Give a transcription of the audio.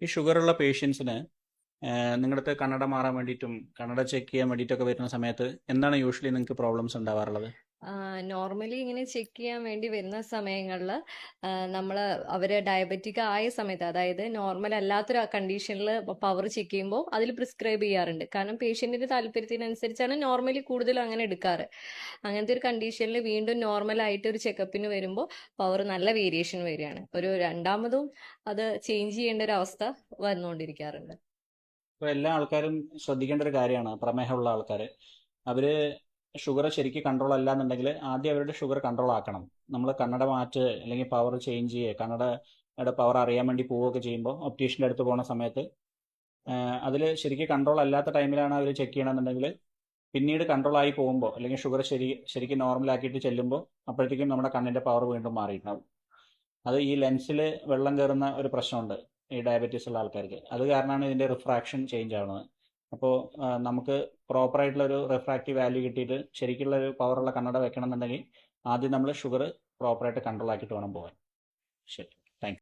ഈ ഷുഗറുള്ള പേഷ്യൻസിന് നിങ്ങളുടെ അടുത്ത് കണ്ണട മാറാൻ വേണ്ടിയിട്ടും കണ്ണട ചെക്ക് ചെയ്യാൻ വേണ്ടിയിട്ടൊക്കെ വരുന്ന സമയത്ത് എന്താണ് യൂഷ്വലി നിങ്ങൾക്ക് പ്രോബ്ലംസ് ഉണ്ടാവാറുള്ളത്? നോർമലി ഇങ്ങനെ ചെക്ക് ചെയ്യാൻ വേണ്ടി വരുന്ന സമയങ്ങളിൽ നമ്മൾ അവര് ഡയബറ്റിക് ആയ സമയത്ത്, അതായത് നോർമൽ അല്ലാത്തൊരു കണ്ടീഷനിൽ പവർ ചെക്ക് ചെയ്യുമ്പോൾ അതിൽ പ്രിസ്ക്രൈബ് ചെയ്യാറുണ്ട്. കാരണം പേഷ്യന്റിന്റെ താല്പര്യത്തിനനുസരിച്ചാണ് നോർമലി കൂടുതലും അങ്ങനെ എടുക്കാറ്. അങ്ങനത്തെ ഒരു കണ്ടീഷനിൽ വീണ്ടും നോർമൽ ആയിട്ട് ഒരു ചെക്കപ്പിന് വരുമ്പോൾ പവർ നല്ല വേരിയേഷൻ വരികയാണ്. ഒരു രണ്ടാമതും അത് ചേഞ്ച് ചെയ്യേണ്ട ഒരു അവസ്ഥ വന്നുകൊണ്ടിരിക്കാറുണ്ട്. ഇപ്പോൾ എല്ലാ ആൾക്കാരും ശ്രദ്ധിക്കേണ്ട ഒരു കാര്യമാണ്, പ്രമേഹമുള്ള ആൾക്കാർ. അവർ ഷുഗർ ശരിക്കും കൺട്രോൾ അല്ല എന്നുണ്ടെങ്കിൽ ആദ്യം അവരുടെ ഷുഗർ കൺട്രോൾ ആക്കണം. നമ്മൾ കണ്ണട മാറ്റ് അല്ലെങ്കിൽ പവർ ചേഞ്ച് ചെയ്യുക, കണ്ണടയുടെ പവർ അറിയാൻ വേണ്ടി പോവുകയൊക്കെ ചെയ്യുമ്പോൾ ഒപ്റ്റീഷ്യൻ്റെ അടുത്ത് പോകുന്ന സമയത്ത് അതിൽ ശരിക്കും കൺട്രോൾ അല്ലാത്ത ടൈമിലാണ് അവർ ചെക്ക് ചെയ്യണമെന്നുണ്ടെങ്കിൽ പിന്നീട് കൺട്രോൾ ആയി പോകുമ്പോൾ അല്ലെങ്കിൽ ഷുഗർ ശരിക്കും നോർമലാക്കിയിട്ട് ചെല്ലുമ്പോൾ അപ്പോഴത്തേക്കും നമ്മുടെ കണ്ണിൻ്റെ പവർ വീണ്ടും മാറിയിട്ടുണ്ടാവും. അത് ഈ ലെൻസിൽ വെള്ളം കയറുന്ന ഒരു പ്രശ്നമുണ്ട് ഈ ഡയബറ്റീസ് ഉള്ള ആൾക്കാർക്ക്. അത് കാരണമാണ് ഇതിൻ്റെ റിഫ്രാക്ഷൻ ചേഞ്ച് ആവുന്നത്. അപ്പോൾ നമുക്ക് പ്രോപ്പറായിട്ടുള്ള ഒരു റിഫ്രാക്റ്റീവ് വാല്യൂ കിട്ടിയിട്ട് ശരിക്കുള്ള ഒരു പവറുള്ള കണ്ണട വെക്കണം എന്നുണ്ടെങ്കിൽ ആദ്യം നമ്മൾ ഷുഗർ പ്രോപ്പറായിട്ട് കൺട്രോൾ ആക്കിയിട്ട് വേണം പോകാൻ. ശരി.